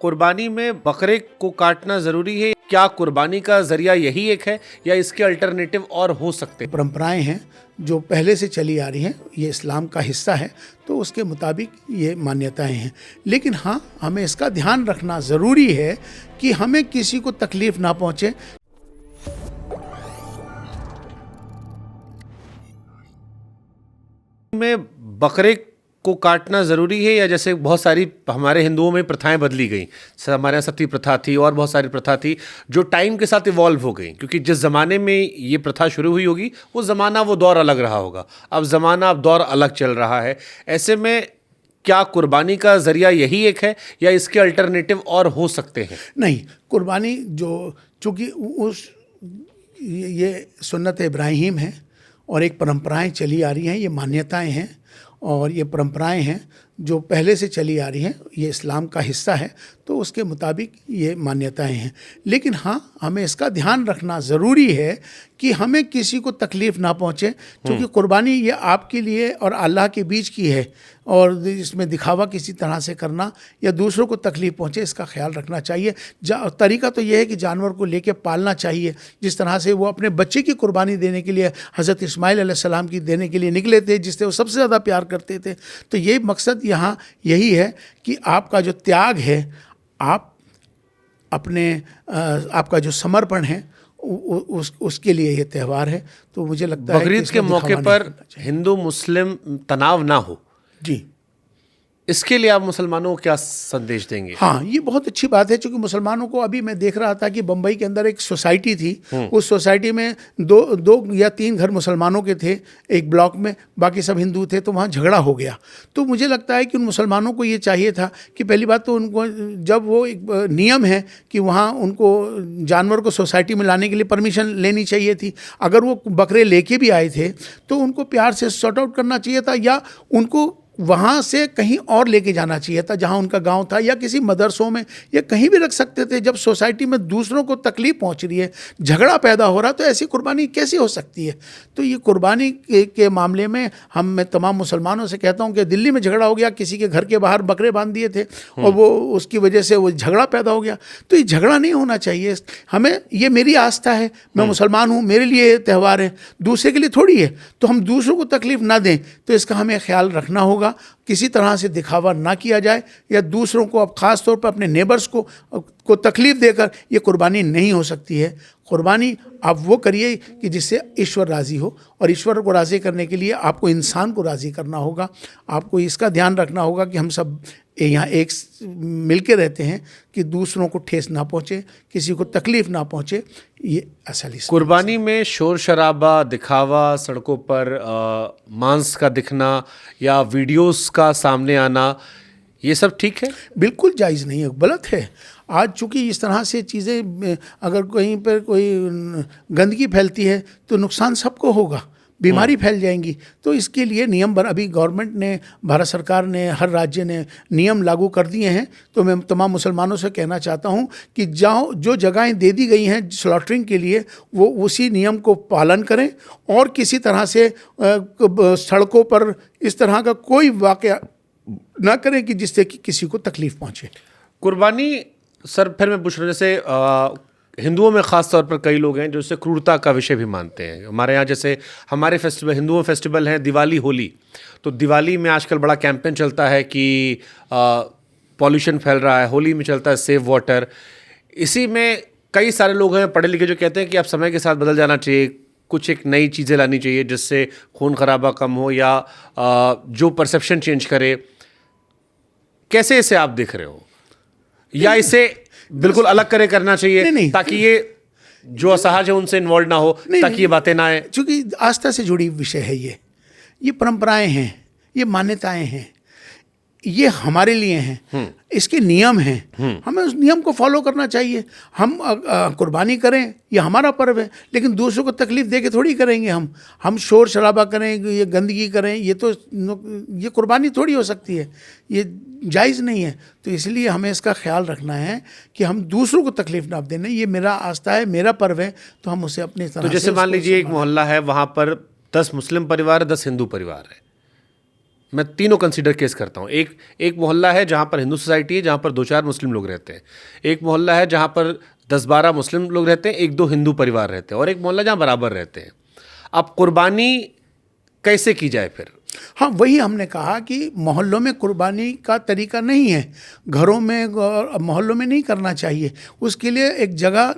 कुर्बानी में बकरे को काटना जरूरी है? क्या कुर्बानी का जरिया यही एक है या इसके अल्टरनेटिव और हो सकते हैं? परंपराएं हैं जो पहले से चली आ रही हैं, ये इस्लाम का हिस्सा है, तो उसके मुताबिक ये मान्यताएं हैं। लेकिन हाँ, हमें इसका ध्यान रखना ज़रूरी है कि हमें किसी को तकलीफ़ ना पहुँचे। में बकरे को काटना जरूरी है या जैसे बहुत सारी हमारे हिंदुओं में प्रथाएं बदली गई, हमारे यहाँ सती प्रथा थी और बहुत सारी प्रथा थी जो टाइम के साथ इवॉल्व हो गई, क्योंकि जिस ज़माने में ये प्रथा शुरू हुई होगी वो ज़माना वो दौर अलग रहा होगा। अब ज़माना अब दौर अलग चल रहा है। ऐसे में क्या कुर्बानी का ज़रिया यही एक है या इसके अल्टरनेटिव और हो सकते हैं? नहीं, कुर्बानी जो चूँकि उस ये सुन्नत इब्राहीम है और एक परंपराएं चली आ रही हैं, ये मान्यताएं हैं और ये परंपराएं हैं जो पहले से चली आ रही हैं, ये इस्लाम का हिस्सा है, तो उसके मुताबिक ये मान्यताएं हैं। लेकिन हाँ, हमें इसका ध्यान रखना ज़रूरी है कि हमें किसी को तकलीफ़ ना पहुँचे, क्योंकि कुर्बानी ये आपके लिए और अल्लाह के बीच की है और इसमें दिखावा किसी तरह से करना या दूसरों को तकलीफ़ पहुँचे, इसका ख्याल रखना चाहिए। तरीका तो ये है कि जानवर को लेके पालना चाहिए, जिस तरह से वो अपने बच्चे की कुर्बानी देने के लिए हज़रत इस्माइल अलैहिस्सलाम की देने के लिए निकले थे, जिससे वो सबसे ज़्यादा प्यार करते थे। तो ये मकसद यहाँ यही है कि आपका जो त्याग है, आप अपने आपका जो समर्पण है उसके लिए ये त्यौहार है। तो मुझे लगता है बकरीद के मौके पर हिंदू मुस्लिम तनाव ना हो, जी, इसके लिए आप मुसलमानों को क्या संदेश देंगे? हाँ, ये बहुत अच्छी बात है, क्योंकि मुसलमानों को अभी मैं देख रहा था कि बम्बई के अंदर एक सोसाइटी थी, उस सोसाइटी में दो या तीन घर मुसलमानों के थे एक ब्लॉक में, बाकी सब हिंदू थे, तो वहाँ झगड़ा हो गया। तो मुझे लगता है कि उन मुसलमानों को ये चाहिए था कि पहली बात तो उनको, जब वो एक नियम है कि वहाँ उनको जानवर को सोसाइटी में लाने के लिए परमिशन लेनी चाहिए थी। अगर वो बकरे लेके भी आए थे तो उनको प्यार से सॉर्ट आउट करना चाहिए था, या उनको वहाँ से कहीं और लेके जाना चाहिए था जहाँ उनका गांव था, या किसी मदरसों में, या कहीं भी रख सकते थे। जब सोसाइटी में दूसरों को तकलीफ पहुँच रही है, झगड़ा पैदा हो रहा, तो ऐसी कुर्बानी कैसे हो सकती है? तो ये कुर्बानी के मामले में मैं तमाम मुसलमानों से कहता हूँ कि दिल्ली में झगड़ा हो गया, किसी के घर के बाहर बकरे बांध दिए थे और वो उसकी वजह से वो झगड़ा पैदा हो गया। तो ये झगड़ा नहीं होना चाहिए। हमें, ये मेरी आस्था है, मैं मुसलमान हूँ, मेरे लिए ये त्यौहार है, दूसरे के लिए थोड़ी है, तो हम दूसरों को तकलीफ ना दें, तो इसका हमें ख्याल रखना होगा। किसी तरह से दिखावा ना किया जाए या दूसरों को, अब खास तौर पर अपने नेबर्स को तकलीफ देकर ये कुर्बानी नहीं हो सकती है। कुर्बानी आप वो करिए कि जिससे ईश्वर राज़ी हो, और ईश्वर को राज़ी करने के लिए आपको इंसान को राज़ी करना होगा। आपको इसका ध्यान रखना होगा कि हम सब यहाँ एक मिलके रहते हैं कि दूसरों को ठेस ना पहुँचे, किसी को तकलीफ़ ना पहुँचे। ये असली कुर्बानी में शोर शराबा, दिखावा, सड़कों पर मांस का दिखना या वीडियोस का सामने आना, ये सब ठीक है? बिल्कुल जायज़ नहीं है, गलत है। आज चूँकि इस तरह से चीज़ें, अगर कहीं पर कोई गंदगी फैलती है तो नुकसान सबको होगा, बीमारी फैल जाएंगी। तो इसके लिए नियम अभी गवर्नमेंट ने, भारत सरकार ने, हर राज्य ने नियम लागू कर दिए हैं। तो मैं तमाम मुसलमानों से कहना चाहता हूँ कि जो जगहें दे दी गई हैं स्लॉटरिंग के लिए, वो उसी नियम को पालन करें और किसी तरह से सड़कों पर इस तरह का कोई वाक़या ना करें कि जिससे कि किसी को तकलीफ़ पहुँचे। कुर्बानी, सर फिर मैं पूछ रहा हूँ, जैसे हिंदुओं में ख़ास तौर पर कई लोग हैं जो इसे क्रूरता का विषय भी मानते हैं। हमारे यहाँ जैसे हमारे फेस्टिवल, हिंदुओं फेस्टिवल हैं दिवाली, होली, तो दिवाली में आजकल बड़ा कैंपेन चलता है कि पॉल्यूशन फैल रहा है, होली में चलता है सेव वाटर। इसी में कई सारे लोग हैं पढ़े लिखे जो कहते हैं कि अब समय के साथ बदल जाना चाहिए, कुछ एक नई चीज़ें लानी चाहिए जिससे खून खराबा कम हो या जो परसेप्शन चेंज करे। कैसे इसे आप देख रहे हो, या इसे बिल्कुल अलग करना चाहिए नहीं, ताकि ये जो असहज है उनसे इन्वॉल्व ना हो, ताकि ये बातें ना आए? चूँकि आस्था से जुड़ी विषय है, ये परंपराएं हैं, ये मान्यताएं हैं, ये हमारे लिए हैं, इसके नियम हैं, हमें उस नियम को फॉलो करना चाहिए। हम कुर्बानी करें, ये हमारा पर्व है, लेकिन दूसरों को तकलीफ़ दे के थोड़ी करेंगे। हम शोर शराबा करें, ये गंदगी करें, ये कुर्बानी थोड़ी हो सकती है, ये जायज़ नहीं है। तो इसलिए हमें इसका ख्याल रखना है कि हम दूसरों को तकलीफ़ ना देना। ये मेरा आस्था है, मेरा पर्व है, तो हम उसे अपनी तरह। तो जैसे मान लीजिए एक मोहल्ला है, वहाँ पर 10 मुस्लिम परिवार, 10 हिंदू परिवार है, मैं तीनों कंसीडर केस करता हूँ। एक मोहल्ला है जहाँ पर हिंदू सोसाइटी है, जहाँ पर 2-4 मुस्लिम लोग रहते हैं। एक मोहल्ला है जहाँ पर 10-12 मुस्लिम लोग रहते हैं, 1-2 हिंदू परिवार रहते हैं, और एक मोहल्ला जहाँ बराबर रहते हैं। अब कुर्बानी कैसे की जाए फिर? हाँ, वही हमने कहा कि मोहल्लों में कुर्बानी का तरीका नहीं है, घरों में और मोहल्लों में नहीं करना चाहिए। उसके लिए एक जगह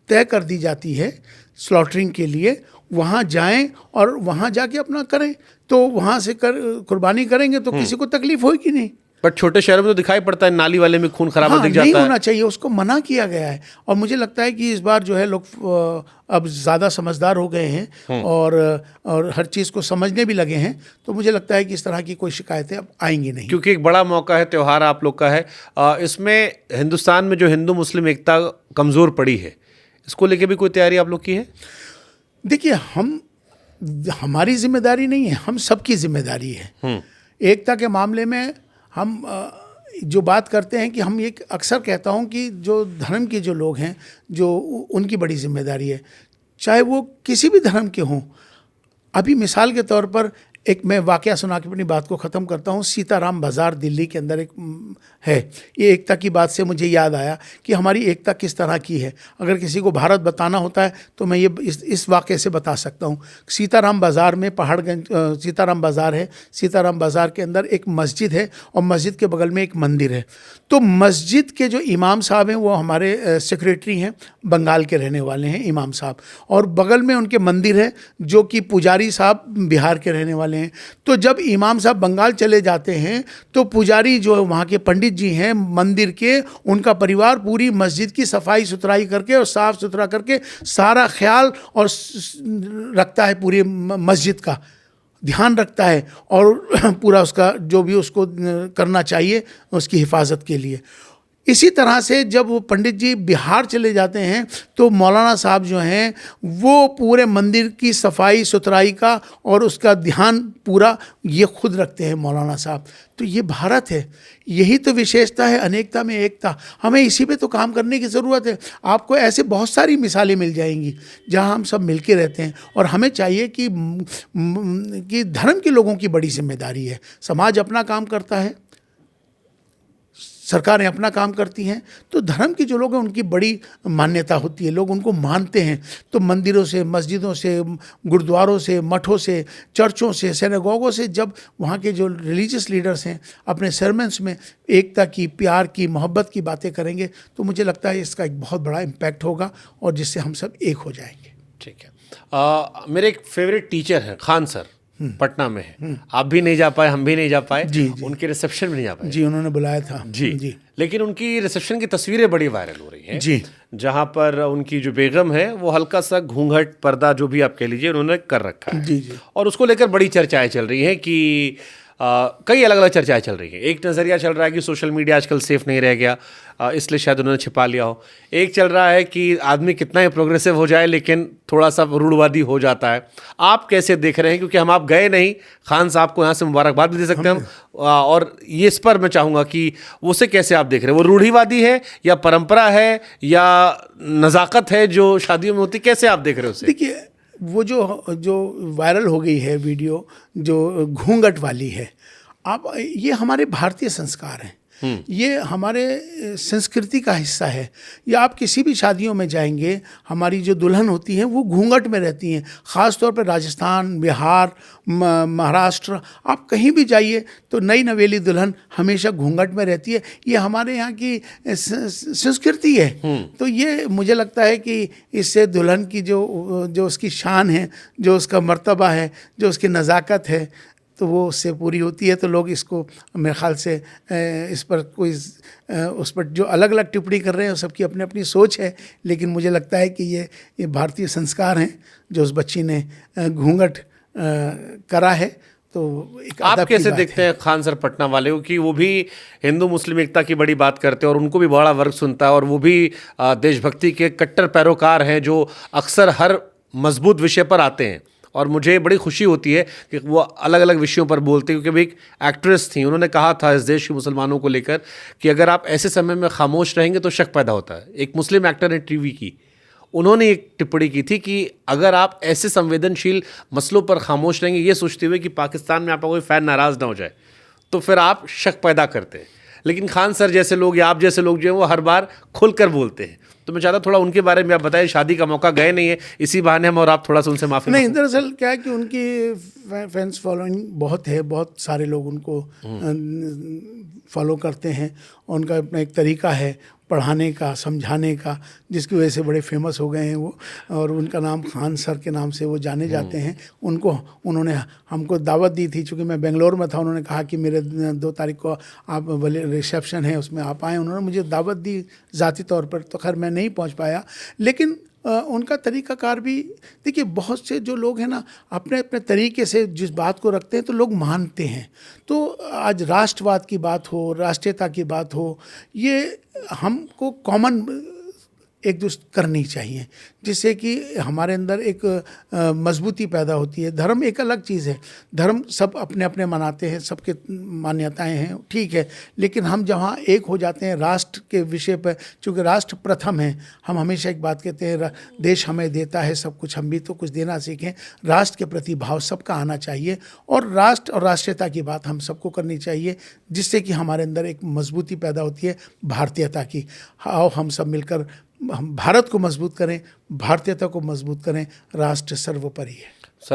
तय कर दी जाती है स्लॉटरिंग के लिए, वहाँ जाएं और वहाँ जाके अपना करें। तो वहाँ से कुर्बानी करेंगे तो किसी को तकलीफ होगी नहीं। बट छोटे शहरों में तो दिखाई पड़ता है नाली वाले में खून खराबा हाँ, दिख जाता नहीं है। होना चाहिए, उसको मना किया गया है। और मुझे लगता है कि इस बार जो है लोग अब ज़्यादा समझदार हो गए हैं और हर चीज़ को समझने भी लगे हैं। तो मुझे लगता है कि इस तरह की कोई शिकायतें अब आएंगी नहीं, क्योंकि एक बड़ा मौका है, त्यौहार आप लोग का है। इसमें हिंदुस्तान में जो हिंदू मुस्लिम एकता कमज़ोर पड़ी है, इसको लेके भी कोई तैयारी आप लोग की है? देखिए, हमारी जिम्मेदारी नहीं है, हम सबकी जिम्मेदारी है। एकता के मामले में हम जो बात करते हैं कि हम एक अक्सर कहता हूं कि जो धर्म के जो लोग हैं, जो उनकी बड़ी जिम्मेदारी है, चाहे वो किसी भी धर्म के हों। अभी मिसाल के तौर पर एक मैं वाकया सुना के अपनी बात को ख़त्म करता हूँ। सीताराम बाज़ार दिल्ली के अंदर एक है। ये एकता की बात से मुझे याद आया कि हमारी एकता किस तरह की है। अगर किसी को भारत बताना होता है तो मैं ये इस वाक़े से बता सकता हूँ। सीताराम बाज़ार में पहाड़गंज सीताराम बाज़ार है। सीताराम बाज़ार के अंदर एक मस्जिद है और मस्जिद के बगल में एक मंदिर है। तो मस्जिद के जो इमाम साहब हैं वो हमारे सेक्रेटरी हैं, बंगाल के रहने वाले हैं इमाम साहब, और बगल में उनके मंदिर है जो कि पुजारी साहब बिहार के रहने वाले हैं। तो जब इमाम साहब बंगाल चले जाते हैं तो पुजारी जो वहाँ के पंडित जी हैं मंदिर के, उनका परिवार पूरी मस्जिद की सफाई सुथराई करके और साफ़ सुथरा करके सारा ख्याल और रखता है, पूरी मस्जिद का ध्यान रखता है और पूरा उसका जो भी उसको करना चाहिए उसकी हिफाजत के लिए। इसी तरह से जब वो पंडित जी बिहार चले जाते हैं तो मौलाना साहब जो हैं वो पूरे मंदिर की सफाई सुथराई का और उसका ध्यान पूरा ये खुद रखते हैं मौलाना साहब। तो ये भारत है, यही तो विशेषता है, अनेकता में एकता। हमें इसी पे तो काम करने की ज़रूरत है। आपको ऐसे बहुत सारी मिसालें मिल जाएंगी जहां हम सब मिलके रहते हैं। और हमें चाहिए कि धर्म के लोगों की बड़ी जिम्मेदारी है। समाज अपना काम करता है, सरकारें अपना काम करती हैं, तो धर्म के जो लोग हैं उनकी बड़ी मान्यता होती है, लोग उनको मानते हैं। तो मंदिरों से, मस्जिदों से, गुरुद्वारों से, मठों से, चर्चों से, सिनेगोगों से जब वहाँ के जो रिलीजियस लीडर्स हैं अपने सरमन्स में एकता की, प्यार की, मोहब्बत की बातें करेंगे तो मुझे लगता है इसका एक बहुत बड़ा इम्पैक्ट होगा और जिससे हम सब एक हो जाएंगे। ठीक है। मेरे एक फेवरेट टीचर हैं, खान सर, पटना में है। आप भी नहीं जा पाए, हम भी नहीं जा पाए। जी। उनके रिसेप्शन में नहीं जा पाए। जी, उन्होंने बुलाया था। जी। लेकिन उनकी रिसेप्शन की तस्वीरें बड़ी वायरल हो रही हैं। जी। जहाँ पर उनकी जो बेगम है वो हल्का सा घूंघट, पर्दा, जो भी आप कह लीजिए, उन्होंने कर रखा है। जी। और उसको लेकर बड़ी चर्चाएं चल रही हैं कि कई अलग अलग चर्चाएं चल रही हैं। एक नज़रिया चल रहा है कि सोशल मीडिया आजकल सेफ नहीं रह गया, इसलिए शायद उन्होंने छिपा लिया हो। एक चल रहा है कि आदमी कितना ही प्रोग्रेसिव हो जाए लेकिन थोड़ा सा रूढ़वादी हो जाता है। आप कैसे देख रहे हैं? क्योंकि हम आप गए नहीं, खान साहब को यहाँ से मुबारकबाद भी दे सकते हैं हम, और ये इस पर मैं चाहूँगा कि उसे कैसे आप देख रहे हैं? वो रूढ़िवादी है या परंपरा है या नज़ाकत है जो शादियों में होती, कैसे आप देख रहे हो उसे? देखिए, वो जो वायरल हो गई है वीडियो जो घूंघट वाली है, आप ये हमारे भारतीय संस्कार हैं, ये हमारे संस्कृति का हिस्सा है। या आप किसी भी शादियों में जाएंगे, हमारी जो दुल्हन होती हैं वो घूंघट में रहती हैं। ख़ास तौर पर राजस्थान, बिहार, महाराष्ट्र, आप कहीं भी जाइए तो नई नवेली दुल्हन हमेशा घूंघट में रहती है। ये हमारे यहाँ की संस्कृति है। तो ये मुझे लगता है कि इससे दुल्हन की जो उसकी शान है, जो उसका मर्तबा है, जो उसकी नज़ाकत है, तो वो उससे पूरी होती है। तो लोग इसको मेरे ख्याल से इस पर कोई उस पर जो अलग अलग टिप्पणी कर रहे हैं सबकी अपनी अपनी सोच है, लेकिन मुझे लगता है कि ये भारतीय संस्कार हैं जो उस बच्ची ने घूंघट करा है। तो एक आप कैसे देखते हैं खान सर पटना वाले को कि वो भी हिंदू मुस्लिम एकता की बड़ी बात करते हैं और उनको भी बड़ा वर्ग सुनता है और वो भी देशभक्ति के कट्टर पैरोकार हैं जो अक्सर हर मजबूत विषय पर आते हैं? और मुझे बड़ी खुशी होती है कि वो अलग अलग विषयों पर बोलते हैं, क्योंकि वो एक एक्ट्रेस थी, उन्होंने कहा था इस देश के मुसलमानों को लेकर कि अगर आप ऐसे समय में खामोश रहेंगे तो शक पैदा होता है। एक मुस्लिम एक्टर ने टीवी की, उन्होंने एक टिप्पणी की थी कि अगर आप ऐसे संवेदनशील मसलों पर खामोश रहेंगे ये सोचते हुए कि पाकिस्तान में आपका कोई फ़ैन नाराज़ ना हो जाए, तो फिर आप शक पैदा करते हैं। लेकिन खान सर जैसे लोग या आप जैसे लोग जो हैं वो हर बार खुलकर बोलते हैं। तो मैं चाहता थोड़ा उनके बारे में आप बताएं। शादी का मौका गए नहीं है, इसी बहाने हम और आप थोड़ा सा उनसे माफ़ी नहीं, दरअसल क्या है कि उनकी फैंस फॉलोइंग बहुत है, बहुत सारे लोग उनको फॉलो करते हैं। उनका अपना एक तरीका है पढ़ाने का, समझाने का, जिसकी वजह से बड़े फेमस हो गए हैं वो, और उनका नाम खान सर के नाम से वो जाने जाते हैं। उन्होंने हमको दावत दी थी, चूँकि मैं बेंगलोर में था। उन्होंने कहा कि मेरे 2 तारीख को आप बोले रिसेप्शन है, उसमें आप आएँ। उन्होंने मुझे दावत दी ज़ाती तौर पर, तो खैर मैं नहीं पहुंच पाया। लेकिन उनका तरीक़ाकार भी, देखिए बहुत से जो लोग हैं ना, अपने अपने तरीके से जिस बात को रखते हैं तो लोग मानते हैं। तो आज राष्ट्रवाद की बात हो, राष्ट्रीयता की बात हो, ये हमको कॉमन एक दूसरे करनी चाहिए, जिससे कि हमारे अंदर एक मजबूती पैदा होती है। धर्म एक अलग चीज़ है, धर्म सब अपने अपने मनाते हैं, सबके मान्यताएं हैं, ठीक है। लेकिन हम जहाँ एक हो जाते हैं राष्ट्र के विषय पर, चूँकि राष्ट्र प्रथम है, हम हमेशा एक बात कहते हैं, देश हमें देता है सब कुछ, हम भी तो कुछ देना सीखें। राष्ट्र के प्रति भाव सबका आना चाहिए, और राष्ट्र और राष्ट्रीयता की बात हम सबको करनी चाहिए, जिससे कि हमारे अंदर एक मजबूती पैदा होती है भारतीयता की। आओ हम सब मिलकर हम भारत को मजबूत करें, भारतीयता को मजबूत करें। राष्ट्र सर्वोपरि है।